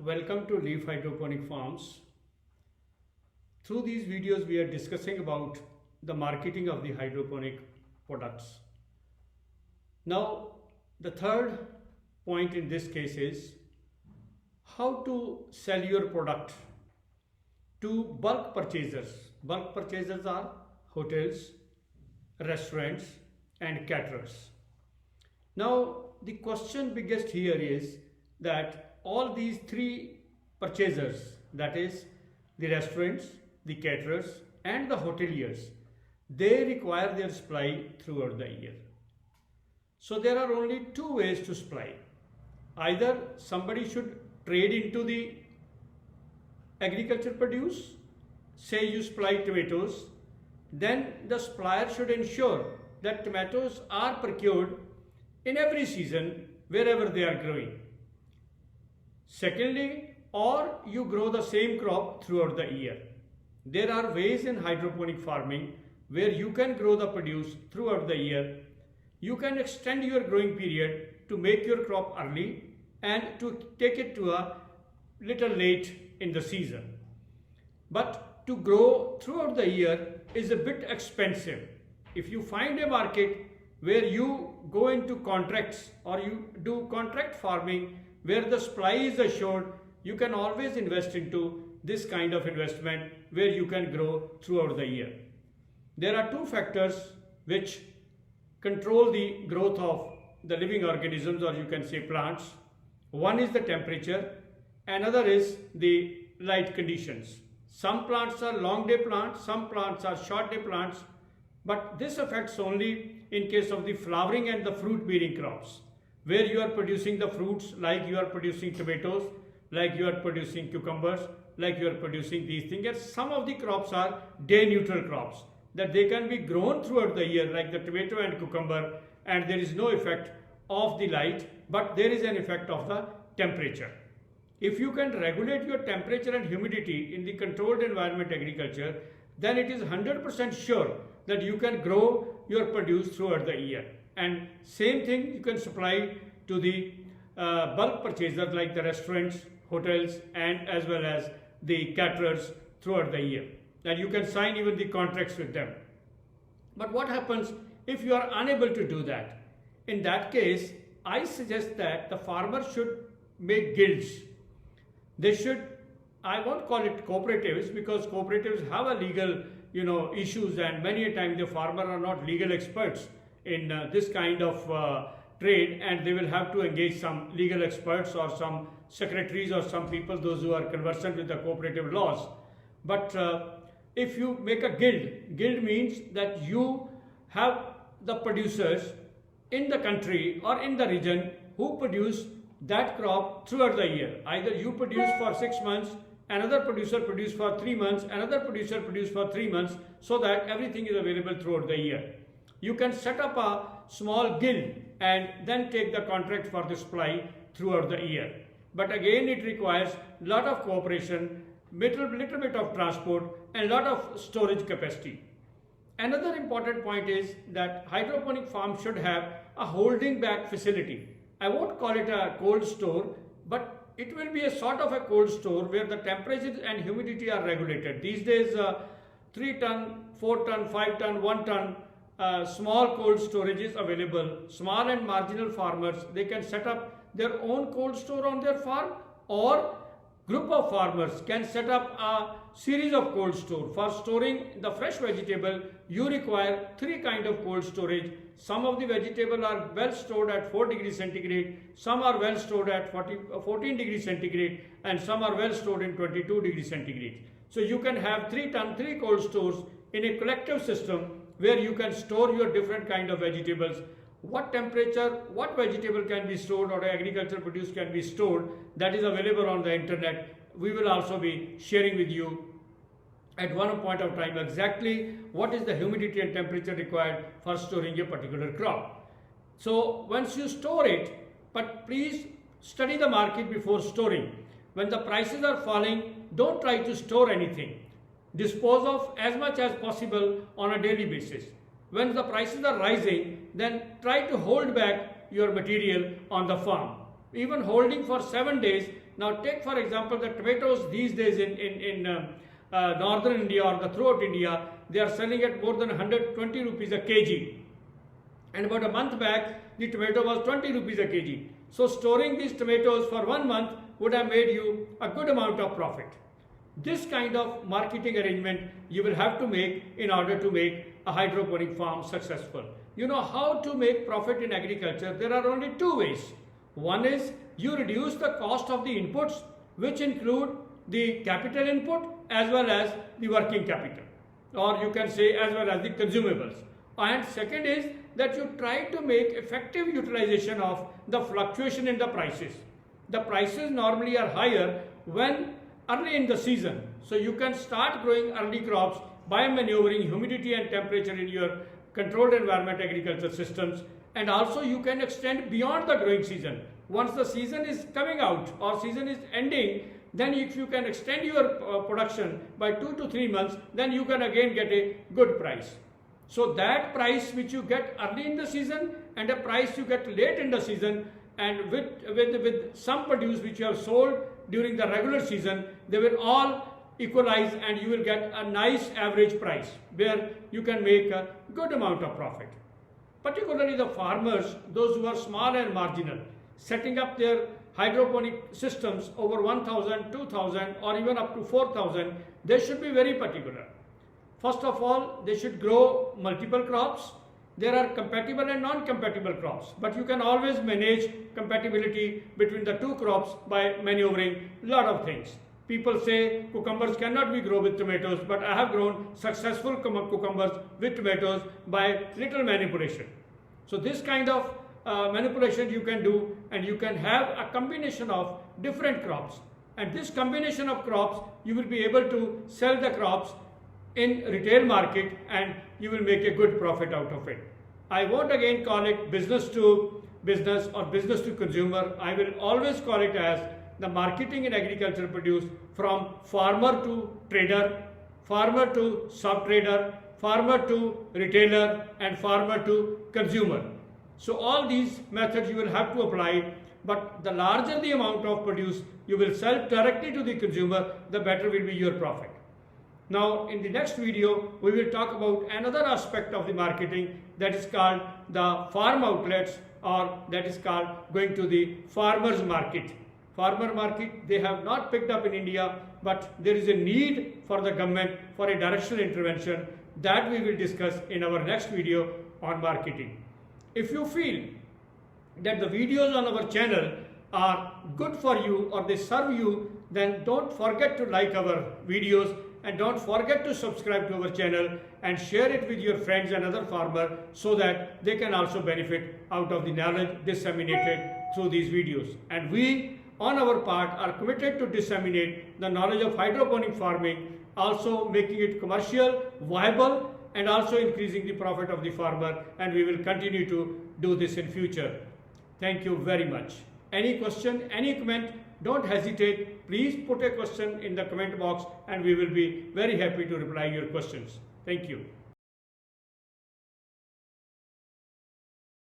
welcome to Leaf Hydroponic Farms. Through these videos we are discussing about the marketing of the hydroponic products. Now the third point in this case is how to sell your product to bulk purchasers. Bulk purchasers are hotels, restaurants and caterers. Now the question biggest here is that all these three purchasers, that is the restaurants, the caterers and the hoteliers, they require their supply throughout the year. So there are only two ways to supply. Either somebody should trade into the agriculture produce, say you supply tomatoes, then the supplier should ensure that tomatoes are procured in every season wherever they are growing. Secondly, or you grow the same crop throughout the year. There are ways in hydroponic farming where you can grow the produce throughout the year. You can extend your growing period to make your crop early and to take it to a little late in the season. But to grow throughout the year is a bit expensive. If you find a market where you go into contracts or you do contract farming where the supply is assured, you can always invest into this kind of investment where you can grow throughout the year. There are two factors which control the growth of the living organisms, or you can say plants. One is the temperature, another is the light conditions. Some plants are long day plants, some plants are short day plants, but this affects only in case of the flowering and the fruit bearing crops, where you are producing the fruits, like you are producing tomatoes, like you are producing cucumbers, like you are producing these things. And some of the crops are day neutral crops, that they can be grown throughout the year, like the tomato and cucumber, and there is no effect of the light, but there is an effect of the temperature. If you can regulate your temperature and humidity in the controlled environment agriculture, then it is 100% sure that you can grow your produce throughout the year. And same thing you can supply to the bulk purchasers like the restaurants, hotels and as well as the caterers throughout the year. And you can sign even the contracts with them. But what happens if you are unable to do that? In that case, I suggest that the farmer should make guilds. They should, I won't call it cooperatives, because cooperatives have a legal issues, and many a time the farmer are not legal experts in this kind of trade, and they will have to engage some legal experts or some secretaries or some people, those who are conversant with the cooperative laws. But if you make a guild means that you have the producers in the country or in the region who produce that crop throughout the year. Either you produce for 6 months, another producer produce for 3 months, another producer produce for 3 months, so that everything is available throughout the year. You can set up a small guild and then take the contract for the supply throughout the year. But again, it requires a lot of cooperation, little bit of transport and lot of storage capacity. Another important point is that hydroponic farm should have a holding back facility. I won't call it a cold store, but it will be a sort of a cold store where the temperature and humidity are regulated. These days 3 ton, 4 ton, 5 ton, 1 ton small cold storage is available. Small and marginal farmers, they can set up their own cold store on their farm, or group of farmers can set up a series of cold store. For storing the fresh vegetable, you require 3 kind of cold storage. Some of the vegetable are well stored at 4 degrees centigrade, some are well stored at 14 degrees centigrade, and some are well stored in 22 degrees centigrade. So you can have 3 cold stores in a collective system where you can store your different kind of vegetables. What temperature, what vegetable can be stored or agricultural produce can be stored, that is available on the internet. We will also be sharing with you at one point of time exactly what is the humidity and temperature required for storing a particular crop. So once you store it, but please study the market before storing. When the prices are falling, don't try to store anything. Dispose of as much as possible on a daily basis. When the prices are rising, then try to hold back your material on the farm. Even holding for 7 days Now take for example the tomatoes these days in northern India or throughout India, they are selling at more than 120 rupees a kg. And about a month back, the tomato was 20 rupees a kg. So storing these tomatoes for 1 month would have made you a good amount of profit. This kind of marketing arrangement you will have to make in order to make a hydroponic farm successful. You know how to make profit in agriculture. There are only two ways. One is you reduce the cost of the inputs, which include the capital input as well as the working capital, or you can say as well as the consumables. And second is that you try to make effective utilization of the fluctuation in the prices. The prices normally are higher when early in the season. So you can start growing early crops by maneuvering humidity and temperature in your controlled environment agriculture systems, and also you can extend beyond the growing season. Once the season is coming out or season is ending, then if you can extend your production by 2 to 3 months, then you can again get a good price. So that price which you get early in the season and a price you get late in the season, and with some produce which you have sold during the regular season, they will all equalize and you will get a nice average price where you can make a good amount of profit. Particularly the farmers, those who are small and marginal, setting up their hydroponic systems over 1,000, 2,000 or even up to 4,000, they should be very particular. First of all, they should grow multiple crops. There are compatible and non-compatible crops, but you can always manage compatibility between the two crops by maneuvering a lot of things. People say cucumbers cannot be grown with tomatoes, but I have grown successful cucumbers with tomatoes by little manipulation. So this kind of manipulation you can do, and you can have a combination of different crops. And this combination of crops, you will be able to sell the crops in retail market and you will make a good profit out of it. I won't again call it business to business or business to consumer. I will always call it as the marketing in agricultural produce from farmer to trader, farmer to sub-trader, farmer to retailer and farmer to consumer. So all these methods you will have to apply, but the larger the amount of produce you will sell directly to the consumer, the better will be your profit. Now in the next video, we will talk about another aspect of the marketing, that is called the farm outlets, or that is called going to the farmers market. Farmer market, they have not picked up in India, but there is a need for the government for a directional intervention that we will discuss in our next video on marketing. If you feel that the videos on our channel are good for you or they serve you, then don't forget to like our videos and don't forget to subscribe to our channel and share it with your friends and other farmers so that they can also benefit out of the knowledge disseminated through these videos. And we on our part are committed to disseminate the knowledge of hydroponic farming, also making it commercial, viable, and also increasing the profit of the farmer, and we will continue to do this in future. Thank you very much. Any question, any comment, don't hesitate. Please put a question in the comment box and we will be very happy to reply your questions. Thank you.